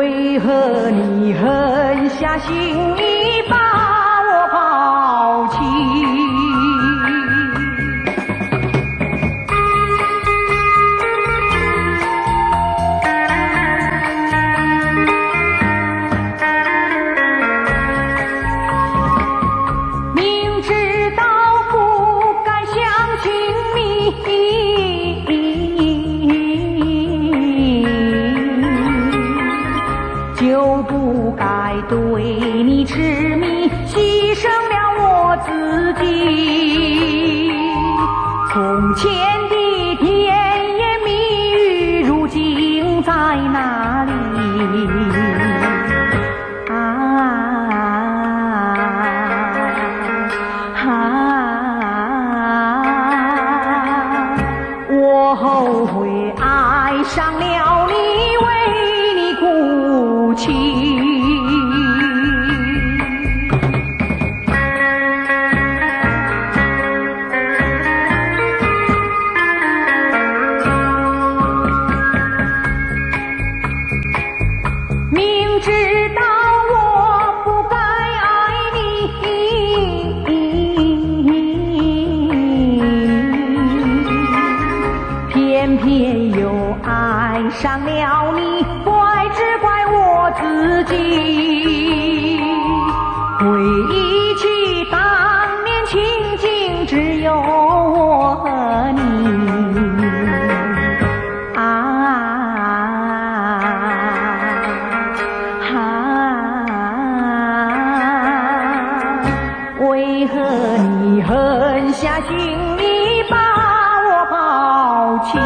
为何你狠下心意把我抛弃？明知道不该相信你，就不该对你痴迷，牺牲了我自己。从前的甜言蜜语，如今在哪里？我后悔爱上了你，为你哭泣。明知道我不该爱你，偏偏又爱上了你，怪只怪我自己。回忆起当年情景，只有我和你。为何你狠下心意把我抛弃？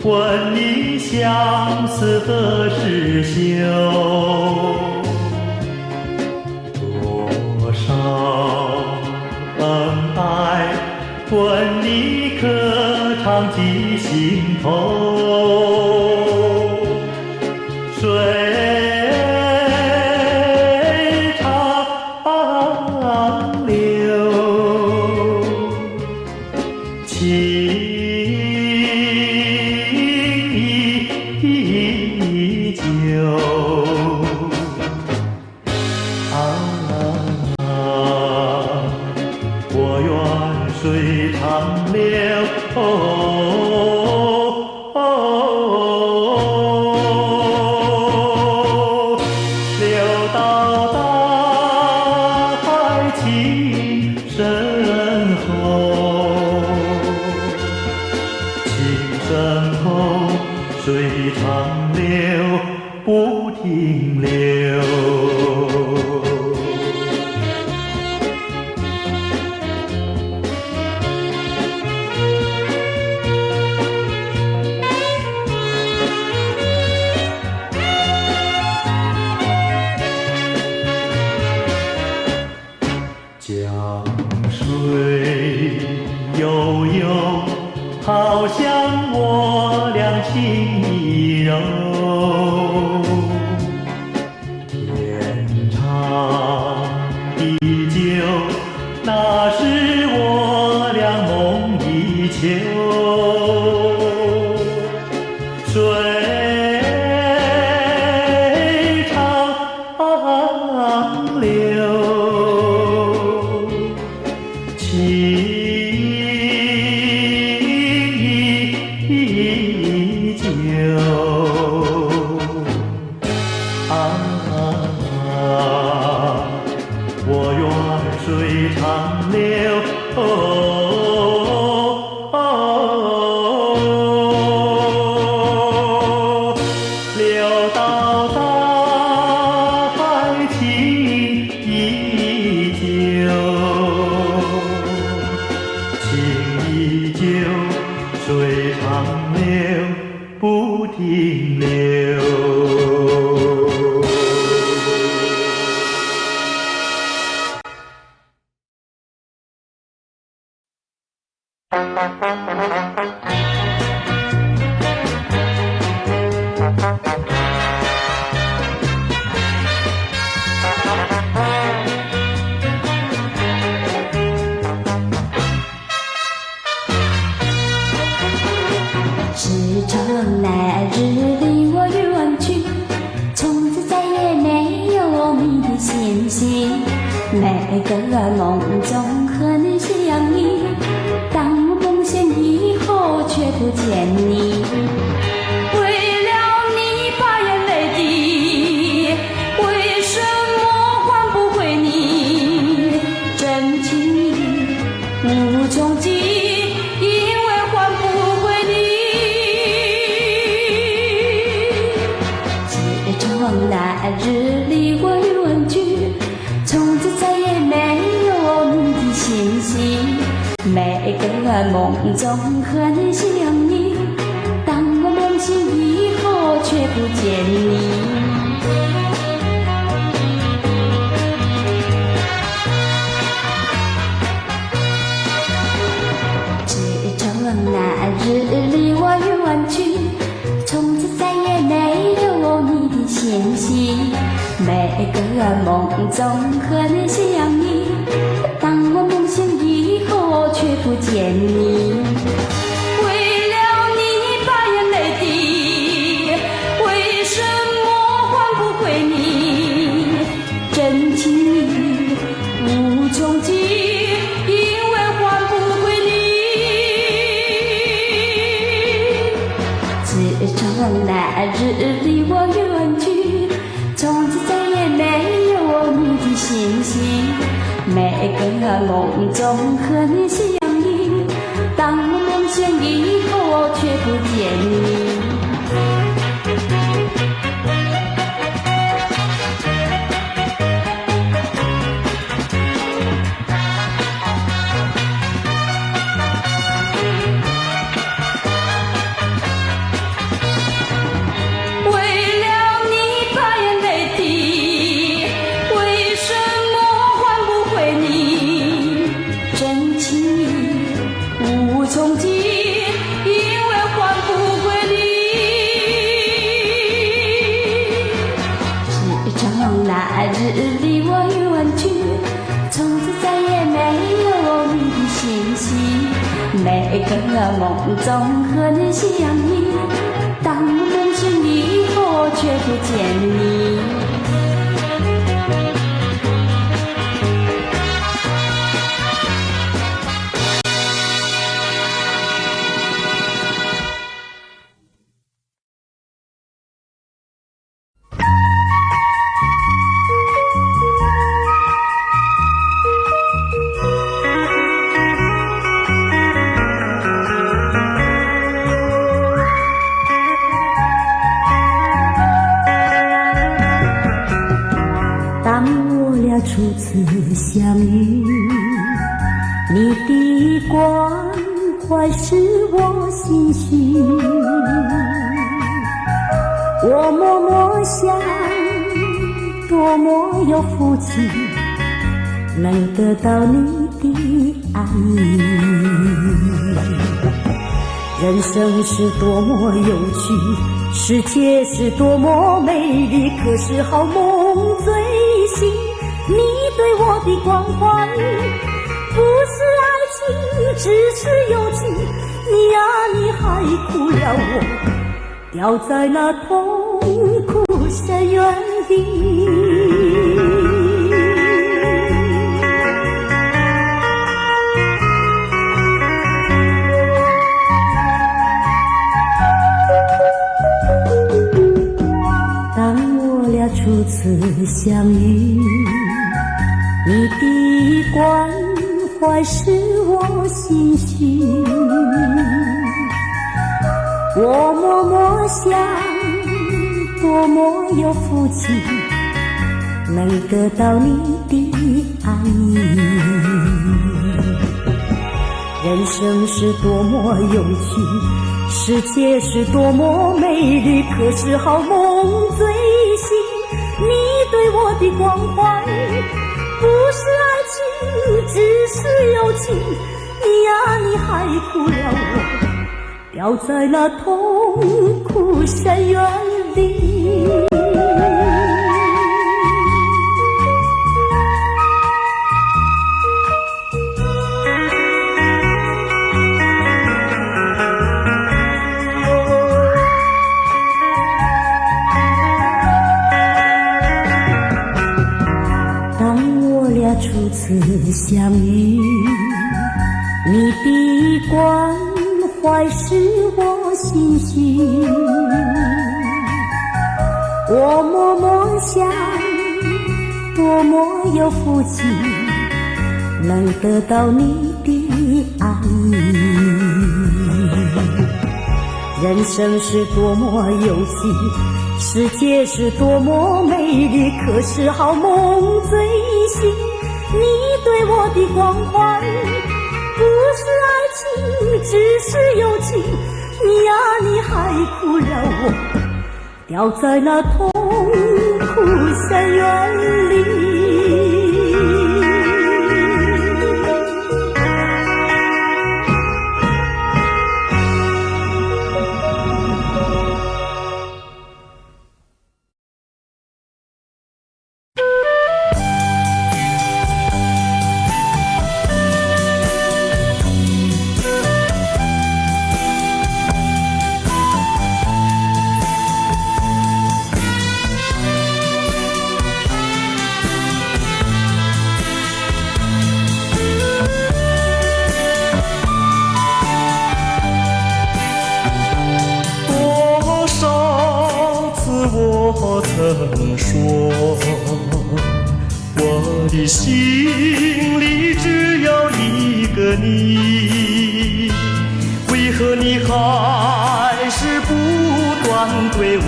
问你相思何时休？多少恩爱，问你可常记心头？水长流，情依旧。我愿水长流。流到大海情深厚，情深厚，水长流不停留。江水悠悠，好像我俩情意柔。天长地久，那是我俩梦一秋。水长流，情依旧。我愿水长流。流到大海情依旧，情依旧，水长流不停留。时常那日离我远去，从此再也没有你的信息。每个梦中和你相依，当我梦醒以后却不见你。为了你把眼泪滴，为什么换不回你？真情无穷极，因为换不回你。自从那日离我远去，从此再也没有你的信息。每个梦中和你相依，当我梦醒以后却不见你。自从那日离我远去，从此再也没有你的信息。每个梦中和你相依，当我梦醒以后却不见你。为了你把眼泪滴，为什么换不回你？真情无穷极，因为换不回你。自从那日离我远去，从此再也没有你的信息。每个梦中和你相依，当我梦醒以后却不见你。从极，因为换不回你。时常那日离我远去，从此再也没有你的信息。每个梦中和你相依，当我梦醒以后却不见你。初次相遇，你的关怀使我心虚。我默默想，多么有福气，能得到你的爱意。人生是多么有趣，世界是多么美丽，可是好梦最醒。你对我的关怀不是爱情，只是友情。你啊，你还苦了我，掉在那痛苦深渊里。当我俩初次相遇，你的关怀使我心虚。我默默想，多么有福气，能得到你的爱意。人生是多么有趣，世界是多么美丽，可是好梦最醒。你对我的关怀不是爱情，只是友情。你呀，你还哭了我，掉在那痛苦深渊里。初次相遇，你的关怀使我心虚。我默默想，多么有福气，能得到你的爱意。人生是多么有趣，世界是多么美丽，可是好梦最醒。你对我的关怀不是爱情，只是友情。你呀，你还哭了我，掉在那痛苦深渊里。我曾说，我的心里只有一个你，为何你还是不断对我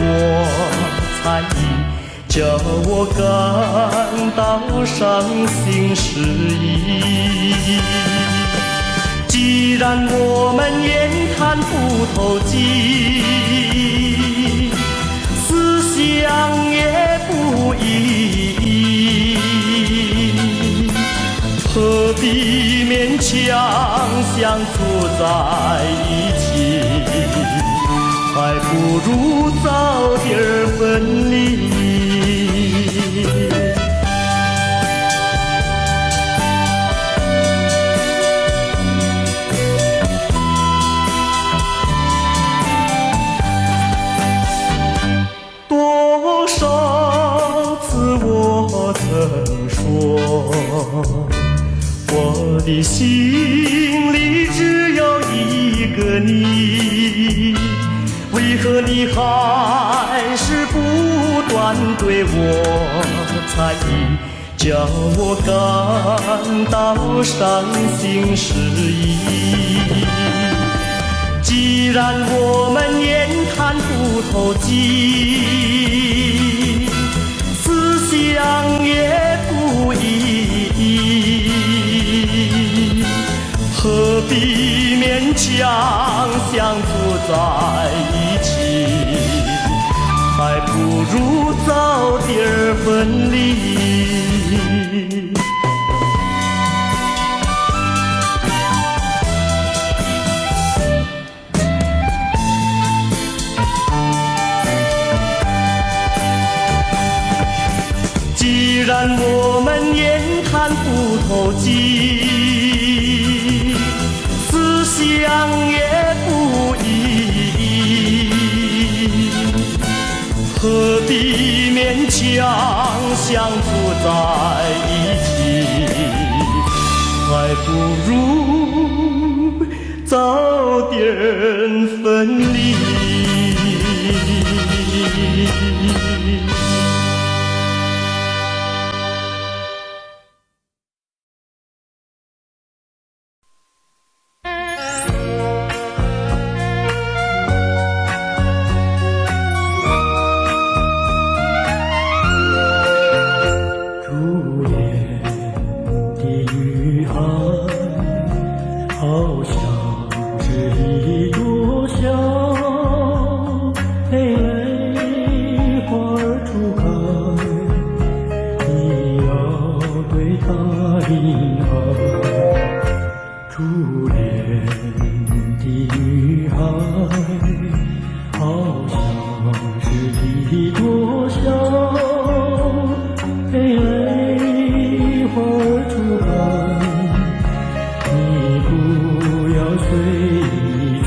猜疑，叫我感到伤心失意。既然我们言谈不投机，想也不依依，何必勉强相处在一起，还不如早点分离。我曾说，我的心里只有一个你，为何你还是不断对我猜疑，叫我感到伤心失意。既然我们言谈不投机，想也不依依，何必勉强相处在一起，还不如早点分离。既然我们言谈不投机，思想也不依依，何必勉强相处在一起，还不如早点分离。好一朵小蓓蕾，花儿初开，你要对它厉害。初恋的女孩，好像是一朵小蓓蕾，花儿初开，你不要随传。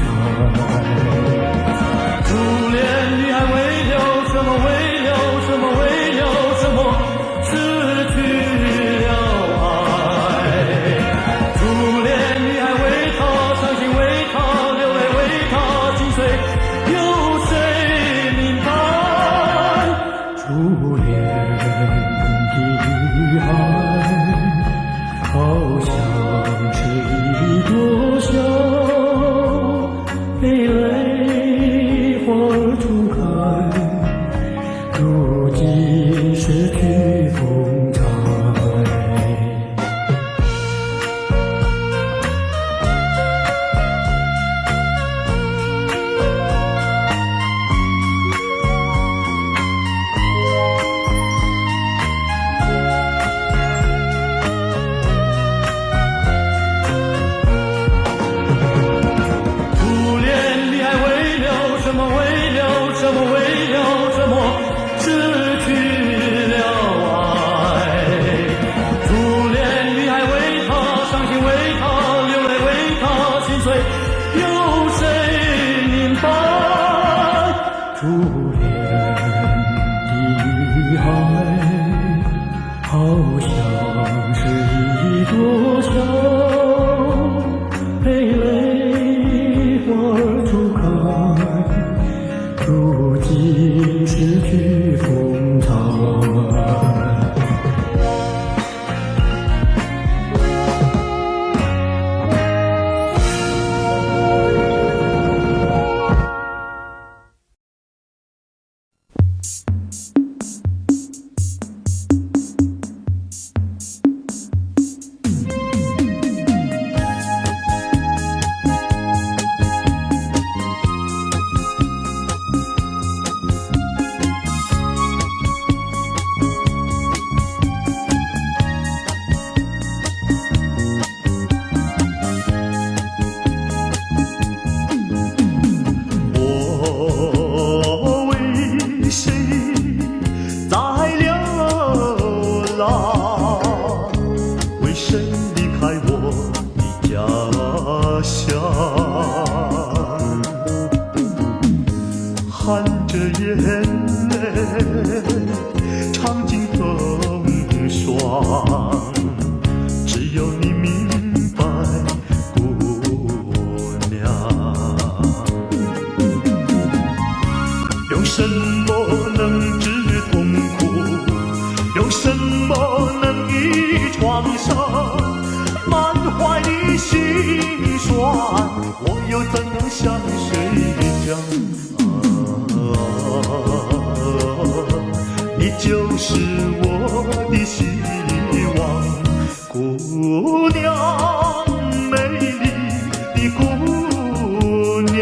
初恋女孩为了什么？为了什么？为了什么？失去了爱。初恋女孩为他伤心，为他流泪，为他心碎，有谁明白？初恋的女孩，好像是一朵小蓓蕾，花儿初开，如今失去风采。初恋你还为了什么？为了什么？为了什么？失去了爱。初恋你还为他伤心，为他流泪，为他心碎，有谁明白？初恋的女孩，好像是一朵小蓓蕾，花儿初开，如今失去风采。我为谁在流浪？为谁离开我的家乡？含着眼泪尝尽风霜，只有你明白，姑娘。用什么能治痛苦？用什么能医创伤？满怀的心酸，我又怎能向谁讲？你就是我的希望，姑娘，美丽的姑娘。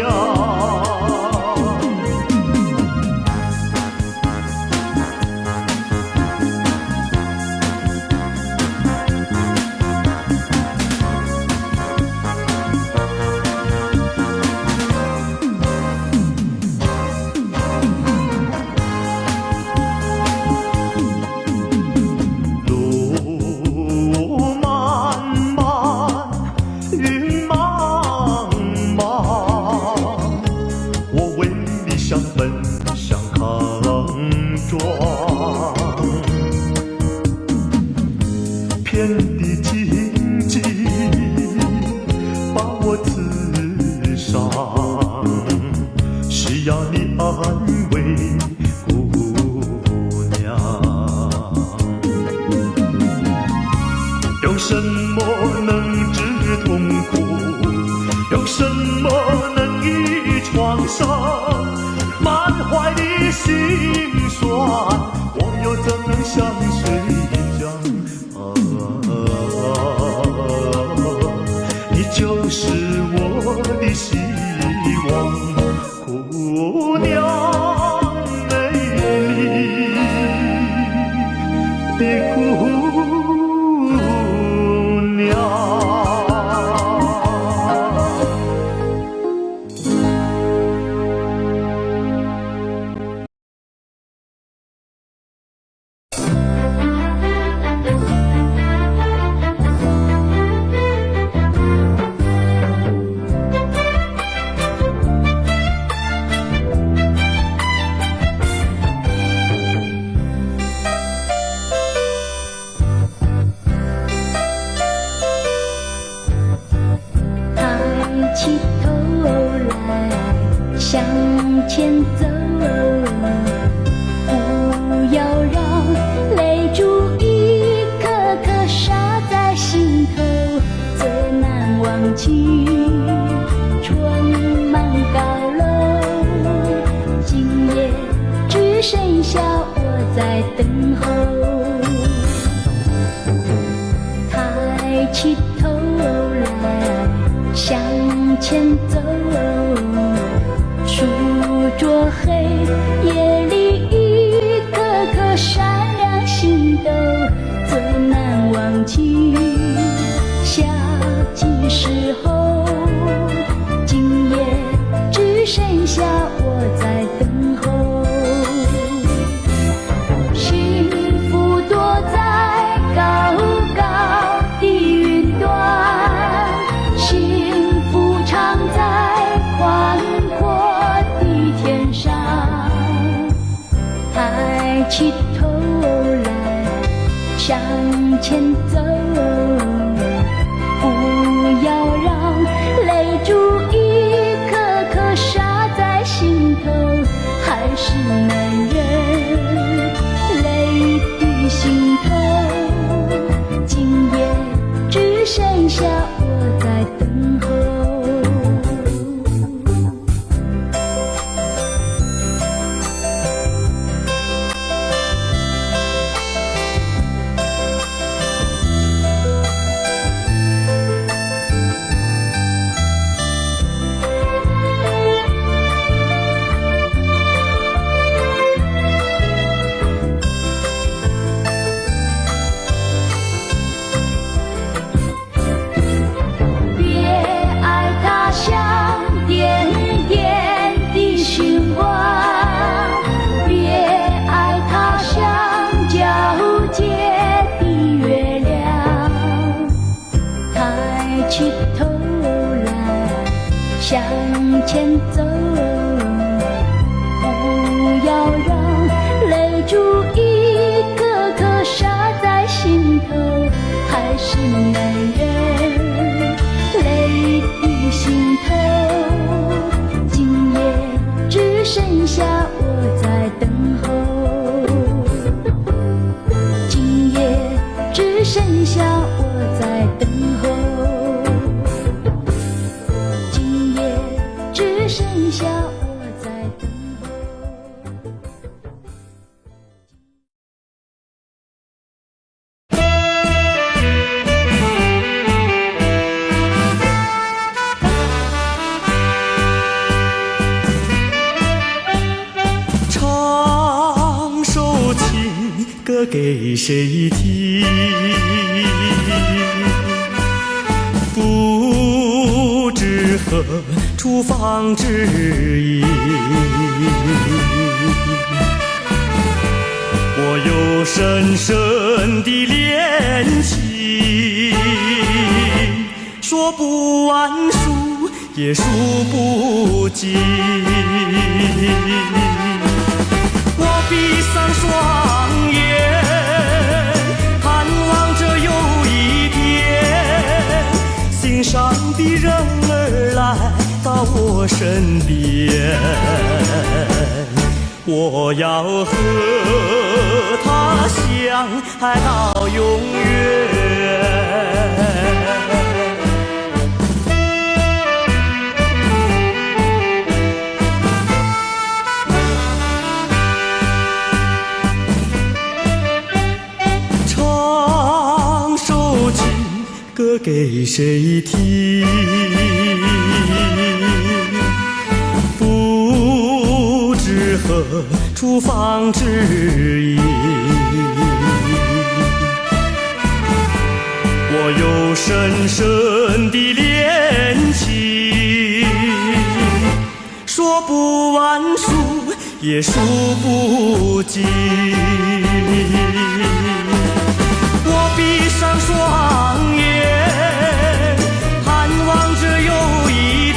天地荆棘把我刺伤，需要你安慰，姑娘。用什么能治痛苦？用什么能医创伤？满怀的心酸，我又怎能向谁讲？你就是我的心。起头来向前走，不要让泪珠一颗颗洒在心头，最难忘记春满高楼，今夜只剩下我在等候。抬起头来向前走，数着黑夜里一颗颗闪亮星斗，最难忘记夏季时候，今夜只剩下我在等候。幸福躲在高高的云端，幸福藏在宽阔的天上。抬起头来向前走，不要让泪珠一颗颗洒在心头，还是男人泪滴心头，今夜只剩下我在等候。起头来向前走，不要让泪珠一颗颗洒在心头，还是男人泪滴心头，今夜只剩下我在等候，今夜只剩下我在等候，只剩下我在等候。唱首情歌给谁听？不知何处方知音，我有深深的恋情，说不完数也数不尽。我闭上双眼，盼望着有一天，心上的人儿来到我身边，我要和他相爱到永远。唱首情歌给谁听？不知何处方知音，我有深深的恋情，说不完数也数不尽。我闭上双眼，盼望着有一天，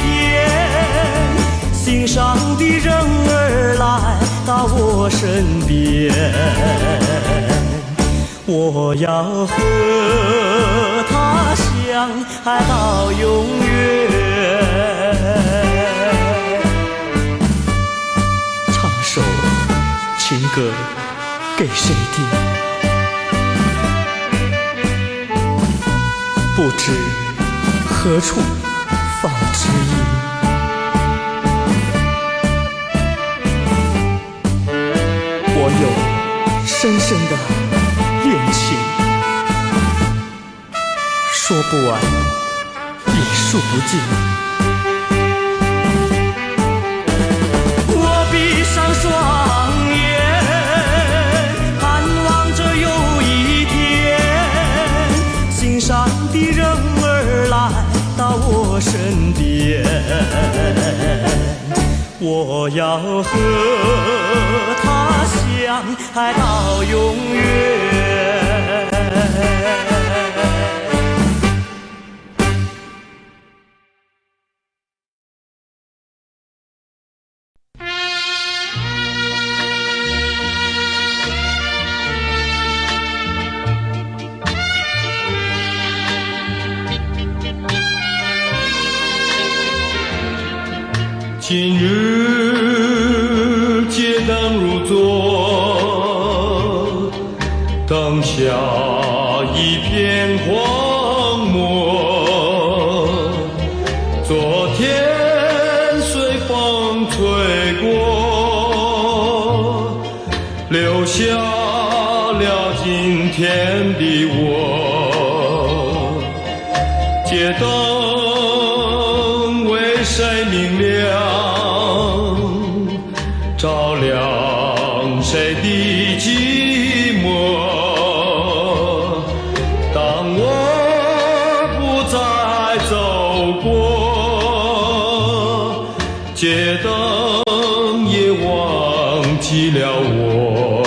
心上的人儿来到我身边，我要和他相爱到永远。歌给谁听？不知何处放知音。我有深深的恋情，说不完，也数不尽。我闭上双眼，盼望着有一天，心上的人儿来到我身边，我要和他相爱到永远。今日街灯如昨，灯下一片荒漠。昨天随风吹过，留下了今天的我。街灯为谁明亮？照亮谁的寂寞？当我不再走过，街灯也忘记了我。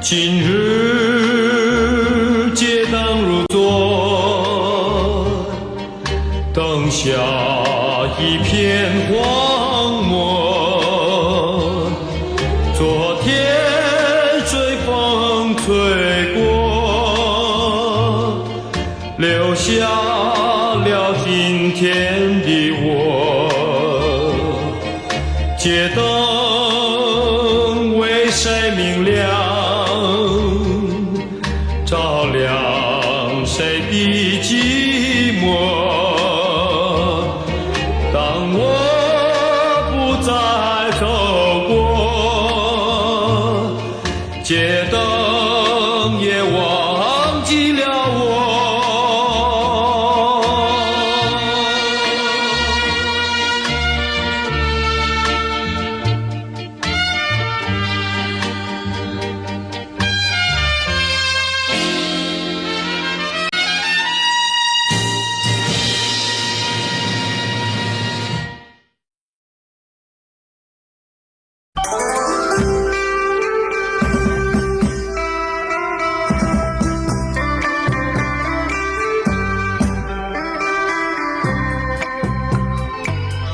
今日街灯如昨，灯下一片荒漠。昨天随风吹过，留下了今天的我。街灯为谁明亮？照亮谁的寂寞？当我不再走过，街灯也忘记了我。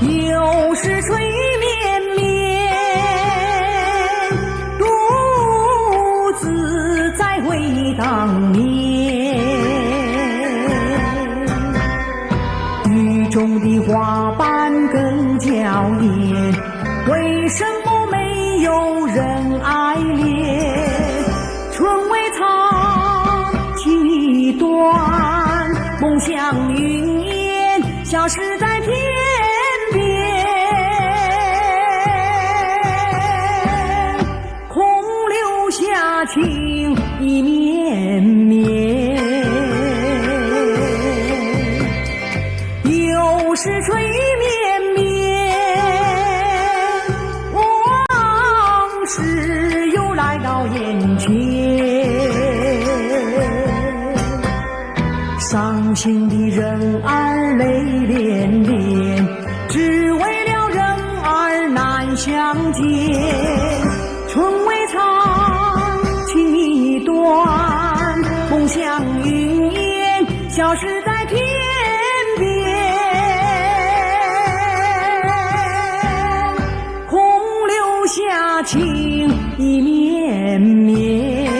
又是水绵绵，独自在为你当面。雨中的花瓣更娇艳，为什么没有人爱恋？春未苍，情已断，梦想云烟消失在天边，空留下情意绵绵。心的人儿泪涟涟，只为了人儿难相见。春未长，情已短，梦想云烟消失在天边。空留下情意绵绵。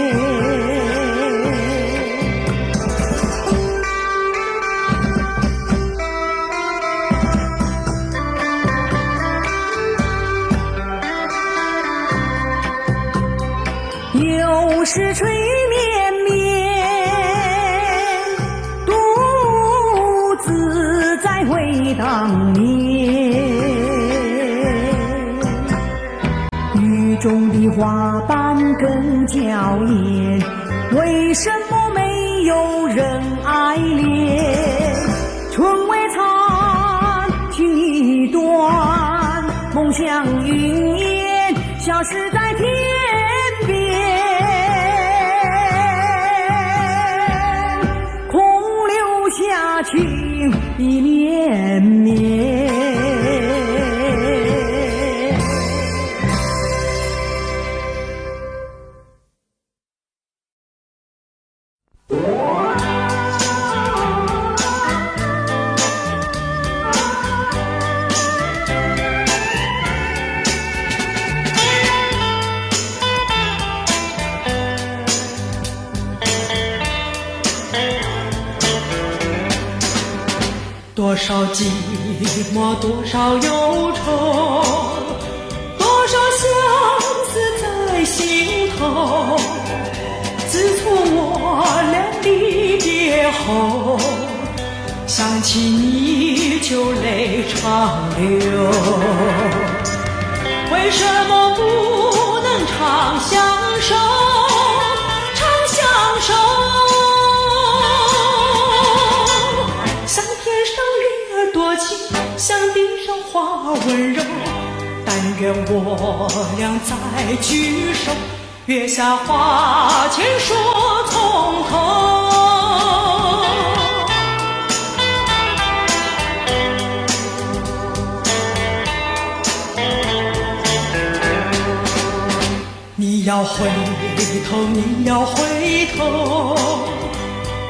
又是吹绵绵，独自在回当年。雨中的花瓣更娇艳，为什么没有人爱恋？春未长，情已短，梦想云烟消失在天边。空留下情意绵绵。多少寂寞，多少忧愁，多少相思在心头。自从我俩离别后，想起你就泪长流。为什么不能长相守，长相守？像天上月多情，像地上花温柔。但愿我俩再聚首，月下花前说从头。你要回头，你要回头，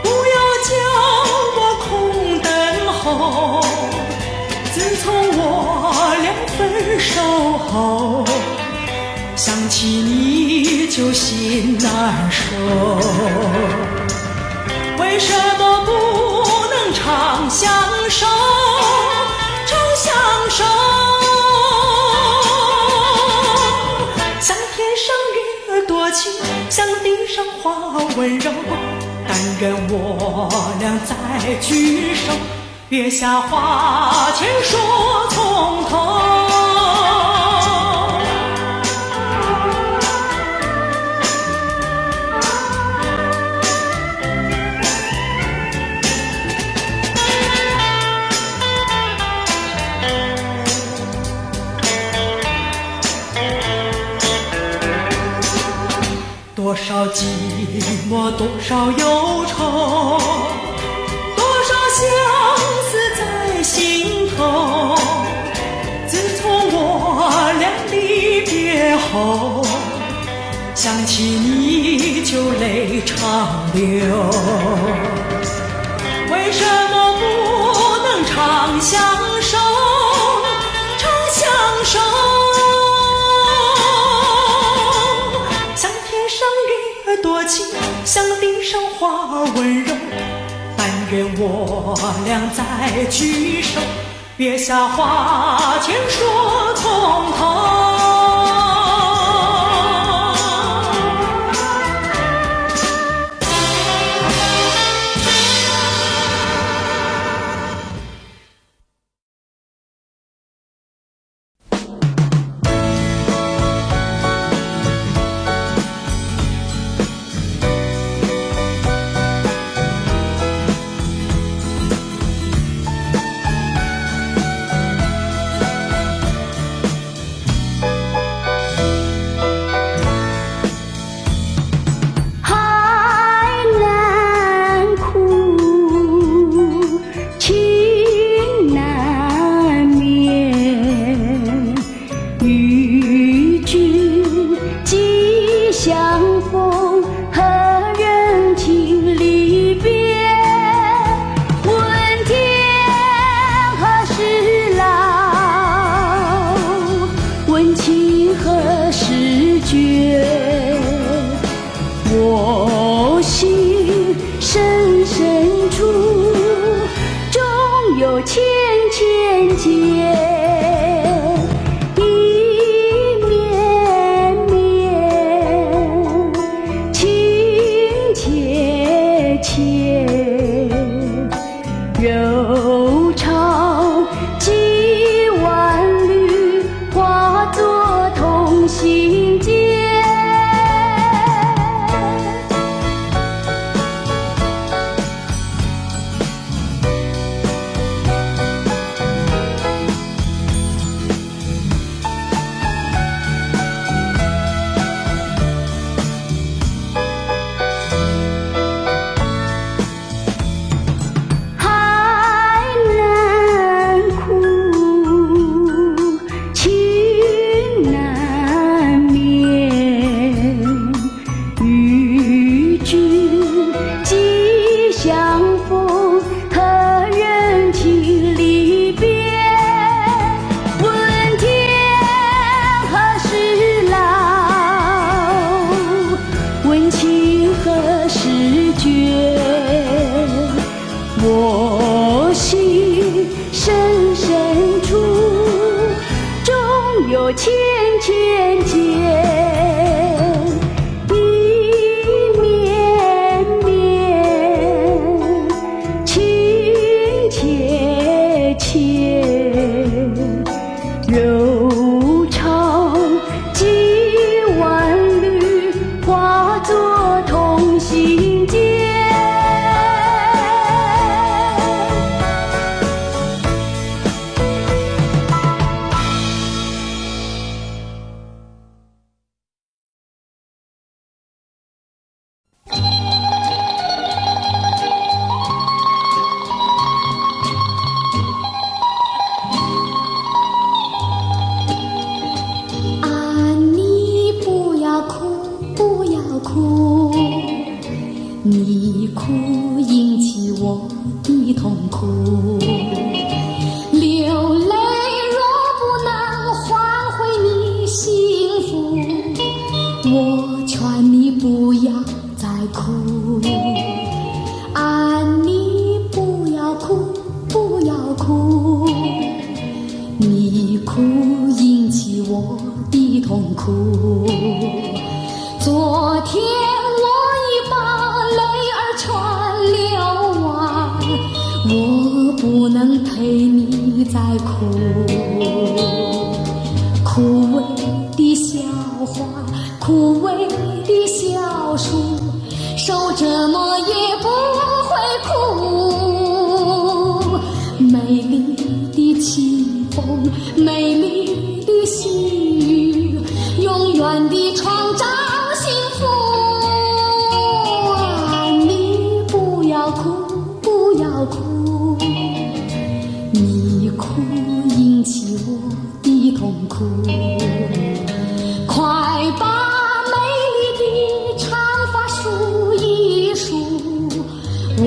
不要叫我空等候。自从我俩分手后，想起你就心难受。为什么不能长相守，长相守？像天上月多情，像地上花温柔。但愿我俩再聚首，月下花前说从头。多少寂寞，多少忧愁，多少相思在心头。自从我俩离别后，想起你就泪长流。为什么不能长相守，长相守？多情，像地上花温柔。但愿我俩再聚首，月下花前说从头。心深深处，总有千千结，一绵绵，情切切，柔肠几万缕，化作同心结。我心深深处，总有千千结，一绵绵，情切切，柔肠几万缕，化作同心结。你哭引起我的痛苦，流泪若不能换回你幸福，我劝你不要再哭。你不要哭，不要哭，你哭引起我的痛苦。昨天我不能陪你再哭，枯萎的笑话，枯萎的小树，受折磨也不会哭。美丽的清风，美丽的细雨，永远地创造幸福。你不要哭，不要哭，你哭引起我的痛苦。快把美丽的长发梳一梳，我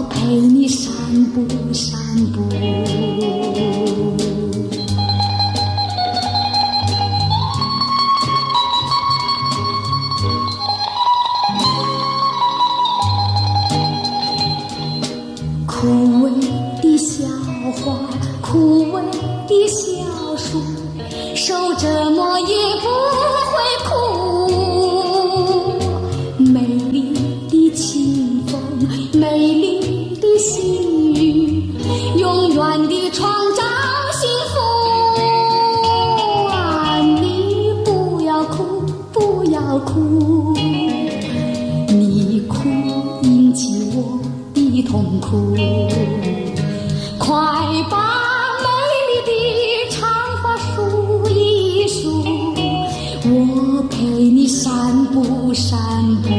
陪你散步散步。枯萎的笑话，枯萎的小树，受折磨也不会哭。美丽的清风，美丽的细雨，永远地创造幸福。你不要哭，不要哭，你哭引起我的痛苦。快把美丽的长发梳一梳，我陪你散步散步。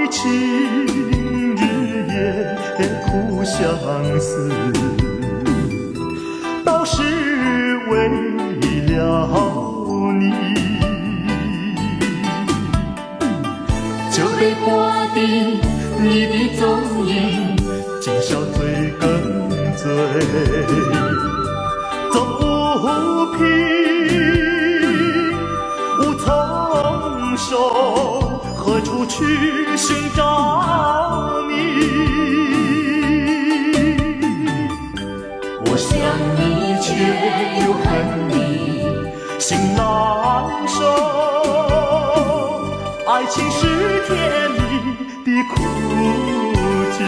情日夜苦相思，都是为了你。就被划定你的踪影，今宵醉更醉，走不平，无从手，何处去寻找你？我想你却又恨你，心难受。爱情是甜蜜的苦酒。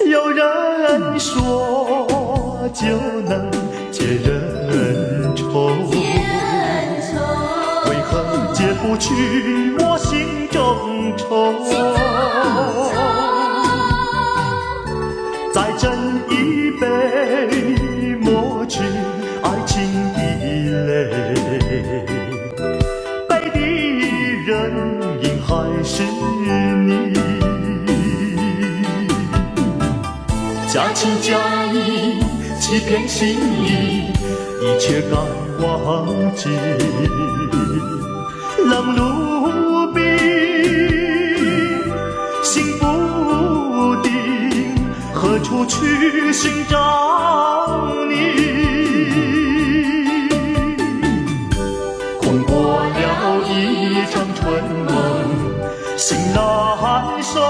有人说酒能解人愁，为何解不去我心中愁？再斟一杯，抹去爱情的泪，背的人应还是你。假情假意，欺骗心意，一切该忘记。冷如冰，心不定，何处去寻找你？空过了一场春梦，心难受。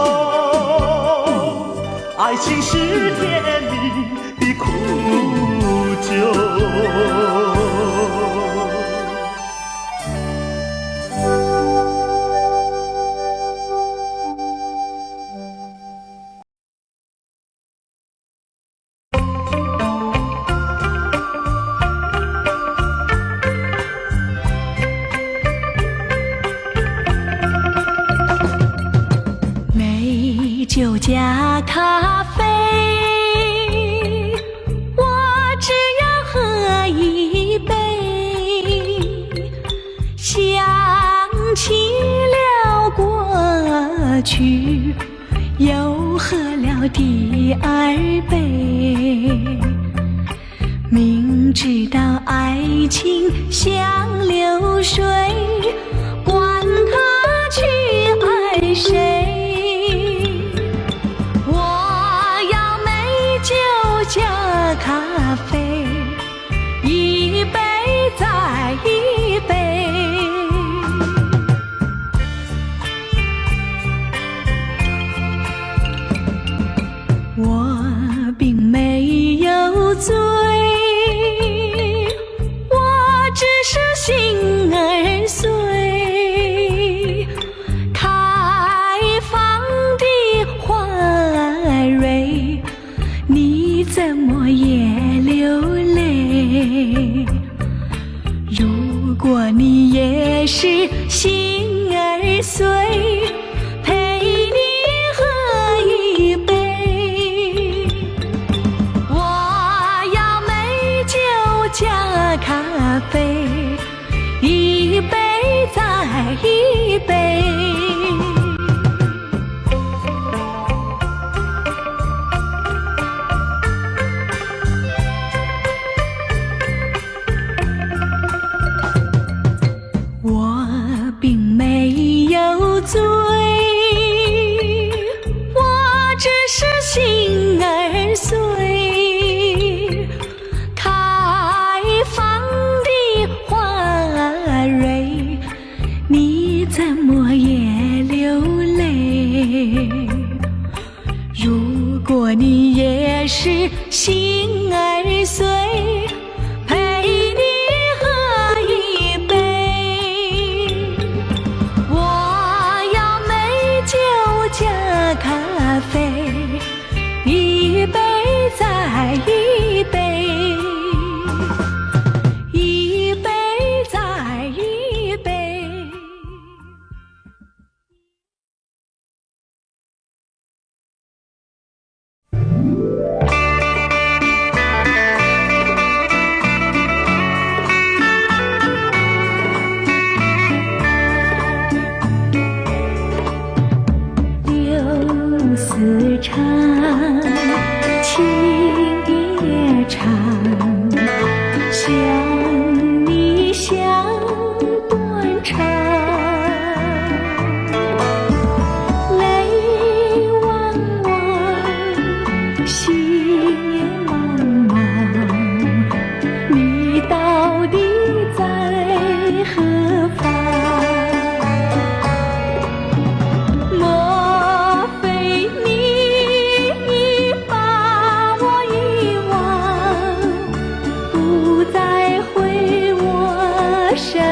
爱情是甜蜜的苦酒。美酒加咖啡，我只要喝一杯，想起了过去，又喝了第二杯。明知道爱情像流水，管他去爱谁。加咖啡，一杯再一杯。我并没有醉，我只是心儿碎。开放的花蕊，你怎么也流泪？如果你也是心儿碎，陪你喝一杯。我要美酒加咖啡，一杯再一杯。我并没有醉，我只是心儿碎。开放的花蕊，你怎么也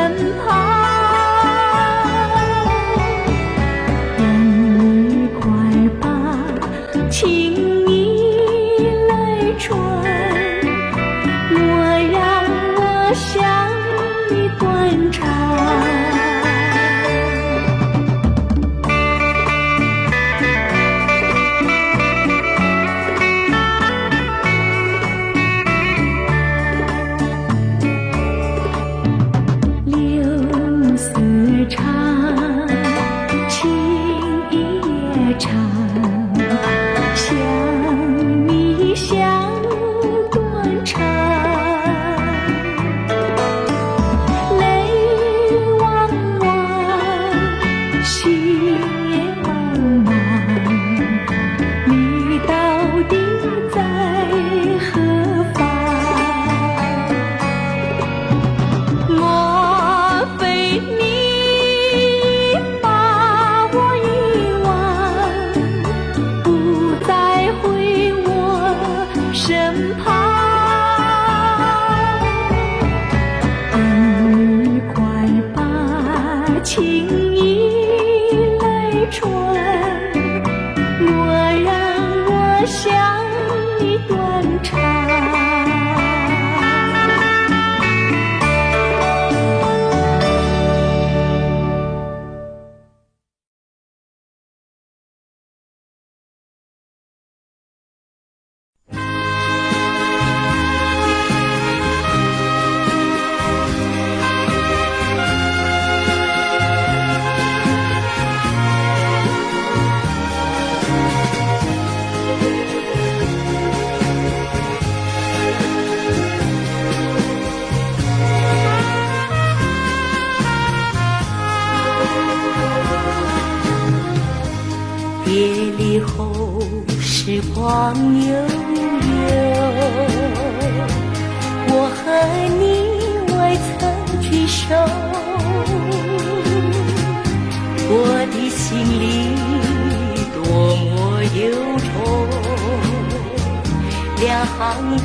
身旁。人儿快把情意泪春，莫让我向你断肠。别离后，时光悠悠，我和你未曾聚首，我的心里多么忧愁，两行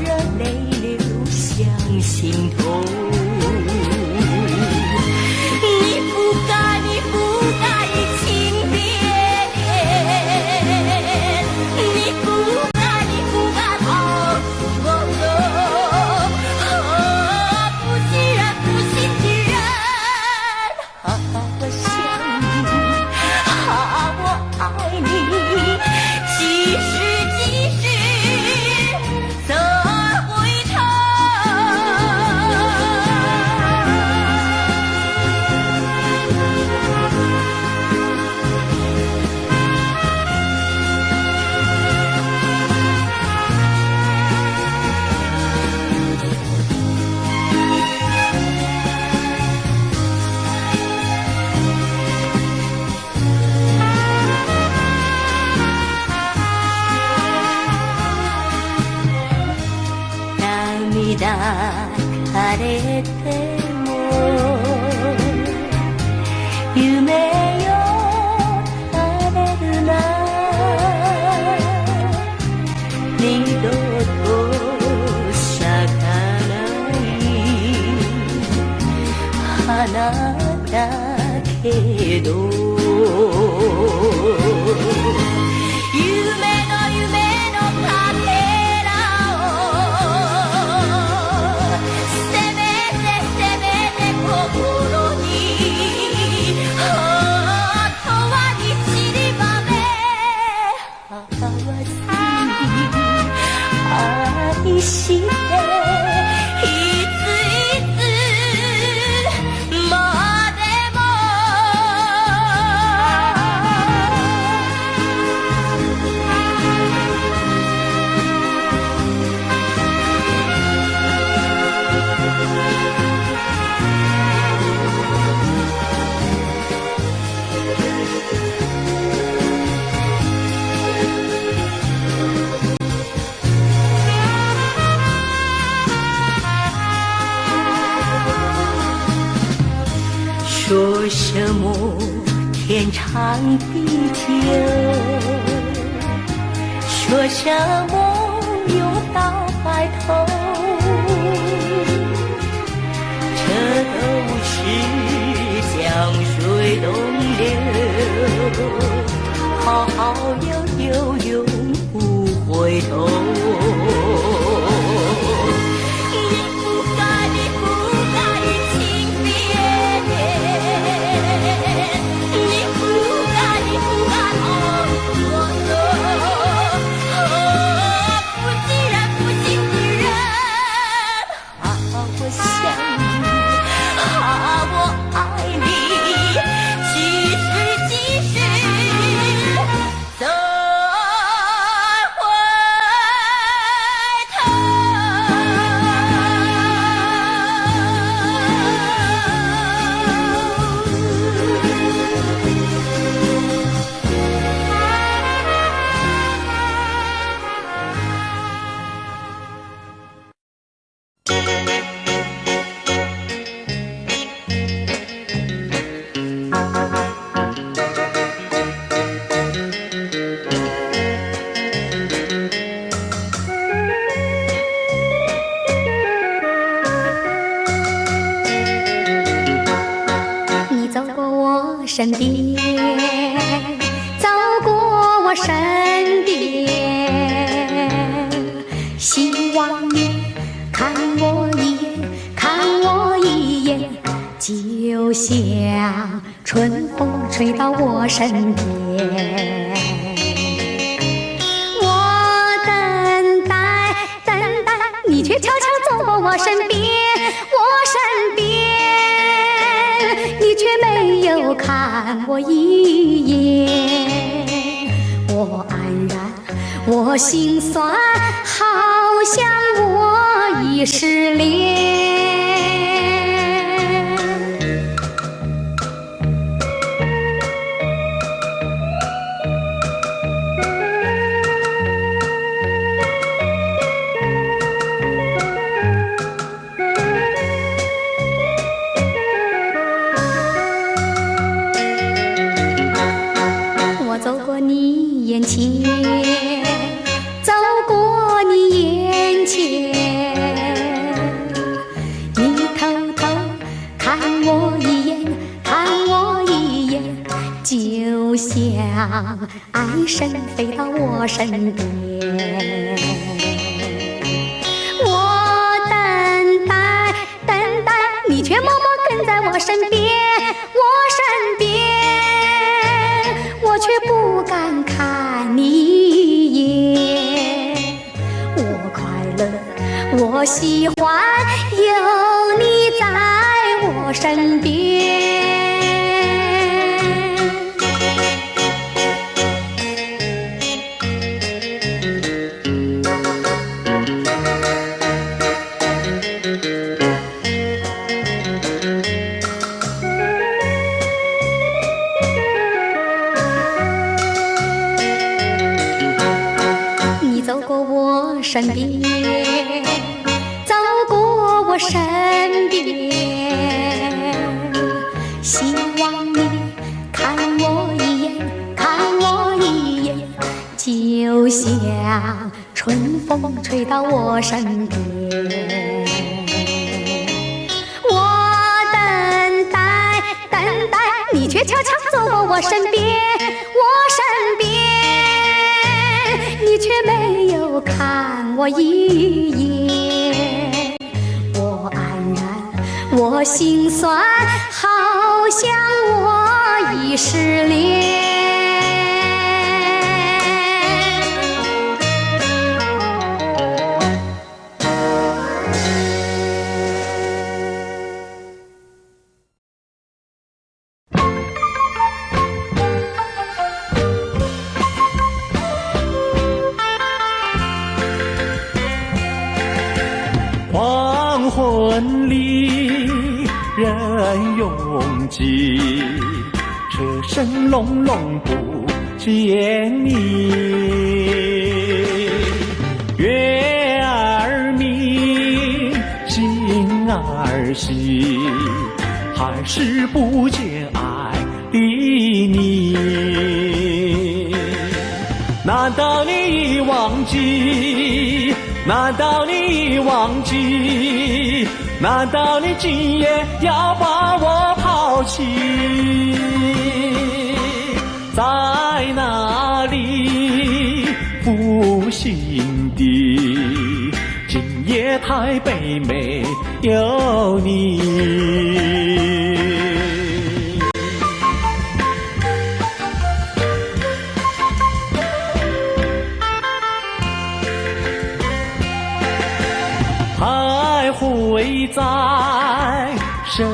热泪流向心头。你不该，你不该轻别。你不该，你不该抛出我，不信任，不信的人，我想你，我爱你，几时再回头。抱かれても夢よ晴れるな二度と咲かない花だけど愛していついつまでも说什么天长地久，说什么永到白头，这斗气像水东流，好好悠悠永不回头。身边，走过我身边，希望你看我一眼，看我一眼，就像春风吹到我身边。我等待，等待，你却悄悄走过我身边，我身边。你却没有看我一眼，我黯然，我心酸，好像我已失恋。眼前，走过你眼前，你偷偷看我一眼，看我一眼，就像爱神飞到我身边。我等待，等待，你却默默跟在我身边，我身边。我却不敢看你一眼，我快乐，我喜欢有你在我身边。身边，走过我身边，希望你看我一眼，看我一眼，就像春风吹到我身边。我等待，等待，你却悄悄走过我身边，我身边。你却没有看我一眼，我黯然，我心酸，好像我已失恋。黄昏里人拥挤，车声隆隆不见你。月儿明，星儿稀，还是不见爱的你。难道你已忘记？难道你已忘记难道你今夜要把我抛弃？在哪里负心地？今夜台北没有你。还会在深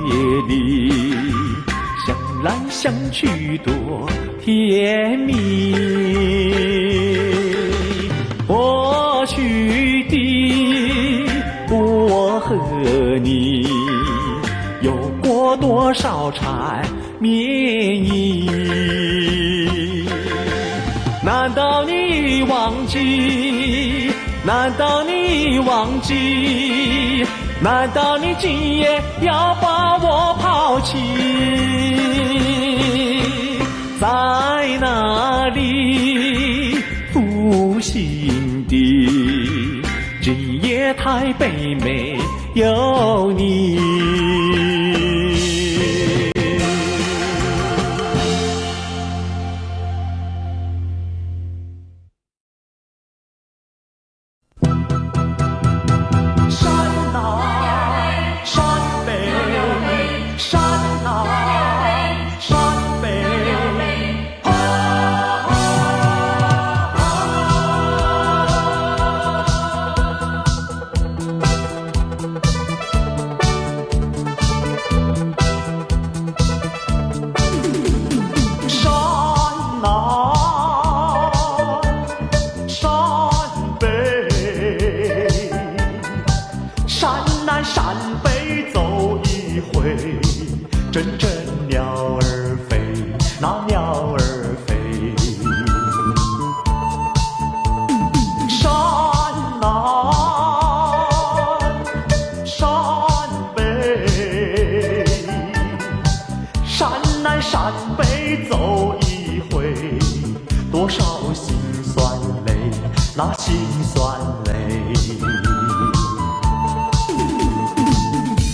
夜里相来相去多甜蜜。过去的我和你有过多少缠绵意？难道你忘记？难道你忘记？难道你今夜要把我抛弃？在哪里负心地？今夜台北没有你。阵阵鸟儿飞，那鸟儿飞。山南山北，山南山北走一回，多少辛酸泪，那辛酸泪。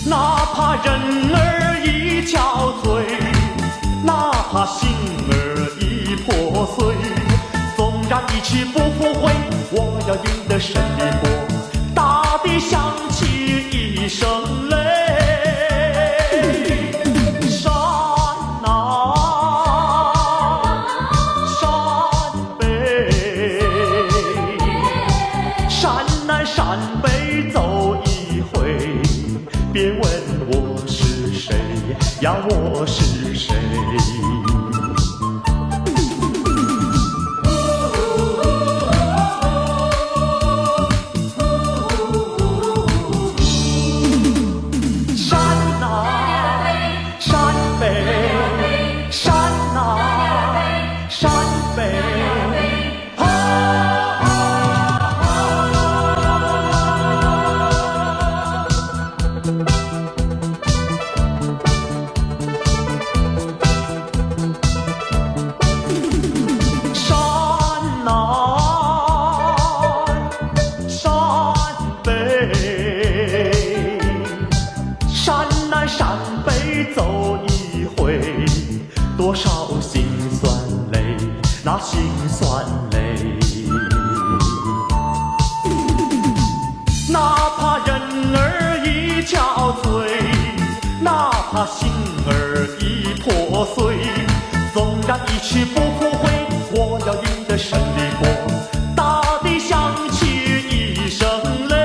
哪怕人儿憔悴，哪怕心儿已破碎，纵然一去不复回，我要赢得胜利国，大地响起一声雷。山南山北，山南山北走一回，别问我是谁呀，我是谁？山南山北，山南山北。山北走一回，多少辛酸泪，那辛酸泪。哪怕人儿已憔悴，哪怕心儿已破碎，纵然一去不复回，我要赢得胜利国，大地响起一声雷。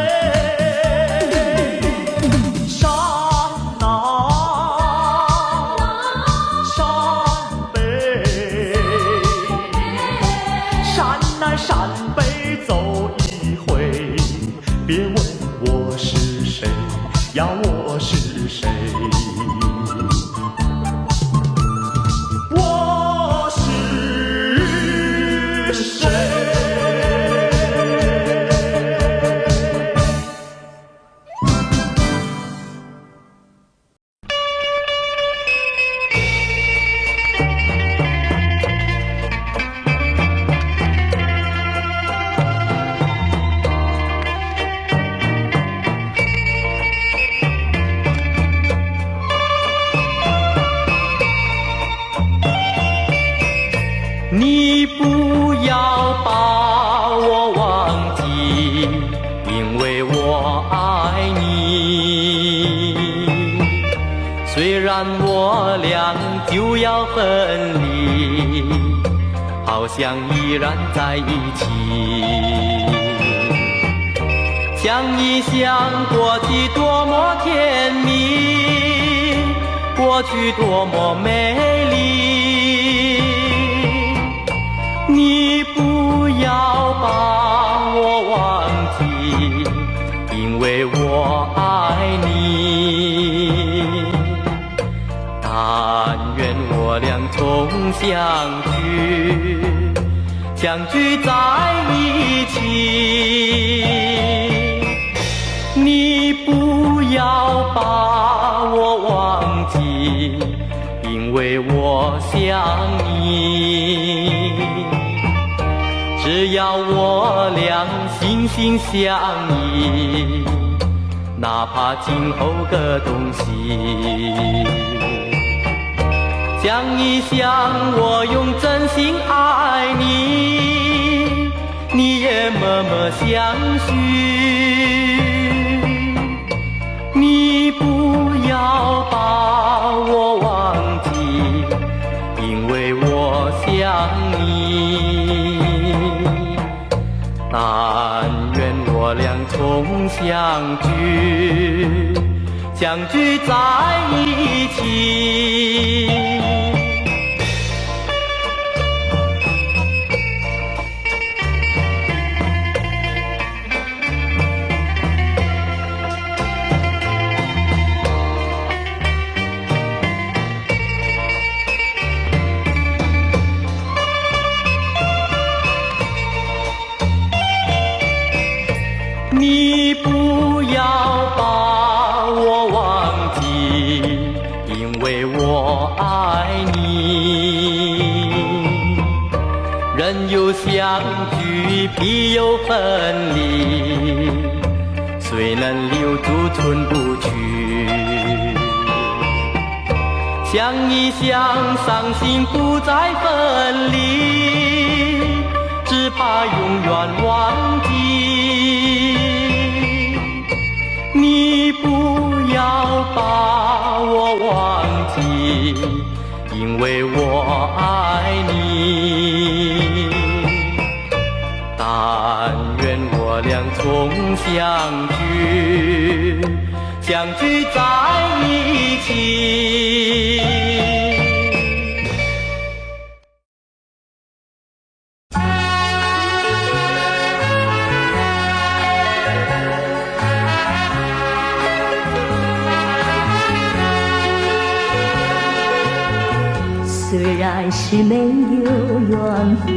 山北走一回，别问我是谁呀，我是谁？我是你不要把我忘记，因为我爱你。虽然我俩就要分离，好像依然在一起。想一想过去多么甜蜜，过去多么美丽。你不要把我忘记，因为我爱你。但愿我俩重相聚，相聚在一起。你不要把我忘记，因为我想你。只要我俩心心相依，哪怕今后各东西。想一想，我用真心爱你，你也默默相许。你不要把我忘记，因为我想你。但愿我俩重相聚，相聚在一起。你不要把我忘记，因为我爱你。人有相聚，必有分离，谁能留住春不去？想一想，伤心不再分离，只怕永远忘记。你不要把我忘记，因为我爱你。但愿我俩重相聚，相聚在一起。虽然是没有缘分，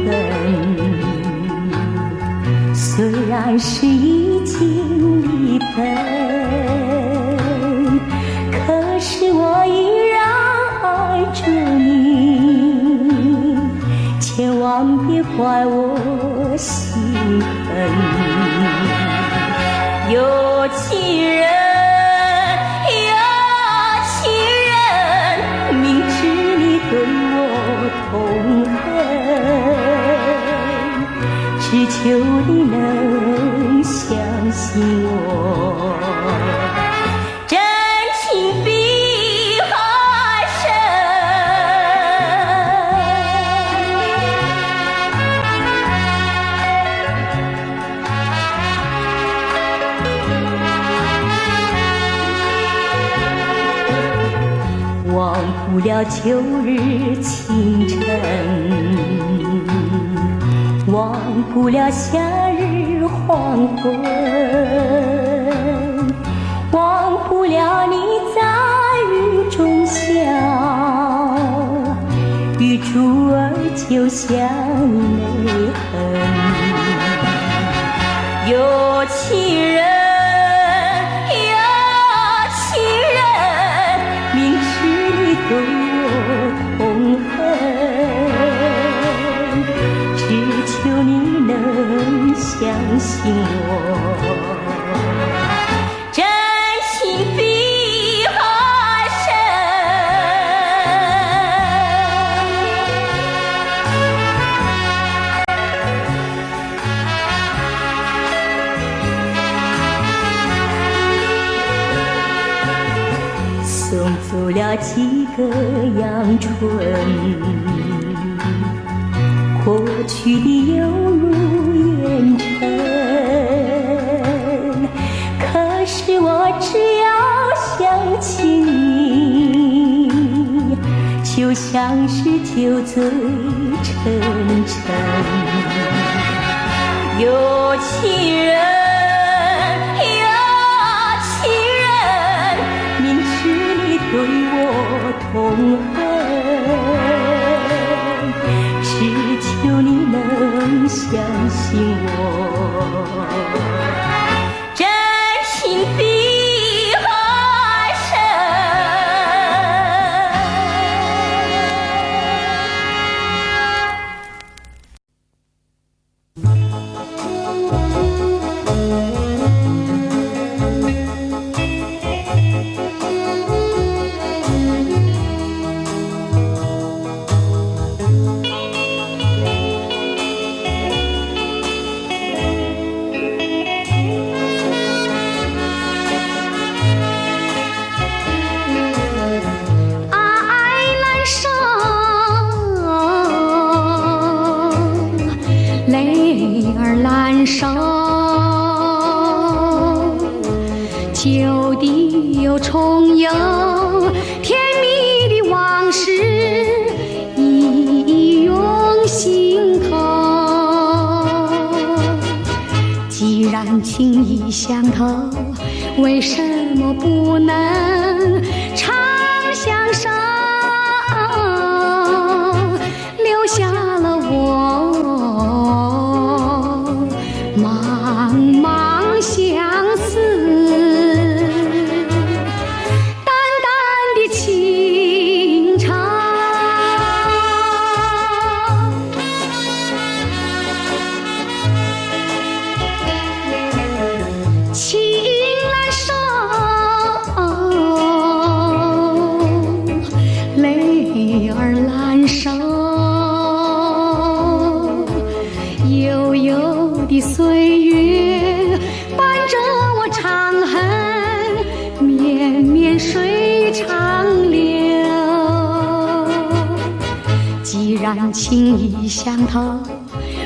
虽然是已经离分，可是我依然爱着你，千万别怪我心狠。有情人痛恨，只求你能相信我，真情比海深。忘不了旧日清晨，忘不了夏日黄昏，忘不了你在雨中笑，雨珠儿就像泪痕。有情人对我痛恨，只求你能相信我，真情比海深。个阳春，过去的犹如烟尘。可是我只要想起你，就像是酒醉沉沉。有情人，有情人，明知你对我痛恨，只求你能相信我真情的和深。旧地又重游，甜蜜的往事一涌心头。既然情意相投，为什么不能长相守？留下了我茫茫相思，淡淡的情长。情难收，泪儿难收，悠悠的岁月伴着我长恨，绵绵水长流。既然情意相投，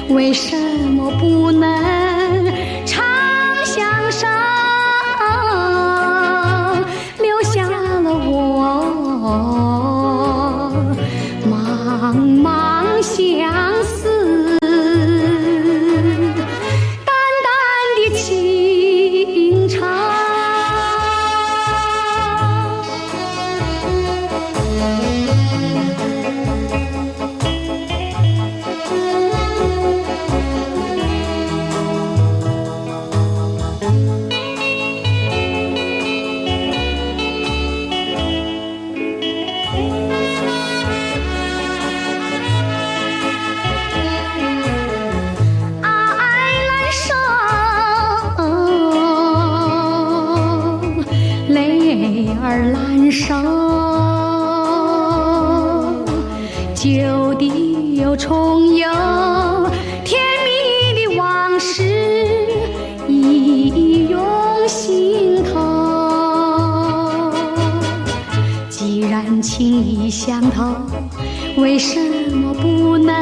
为什么不能长相守？留下了我茫茫相思，淡淡的情长。泪儿难收，旧地又重游，甜蜜的往事一涌心头。既然情意相投，为什么不能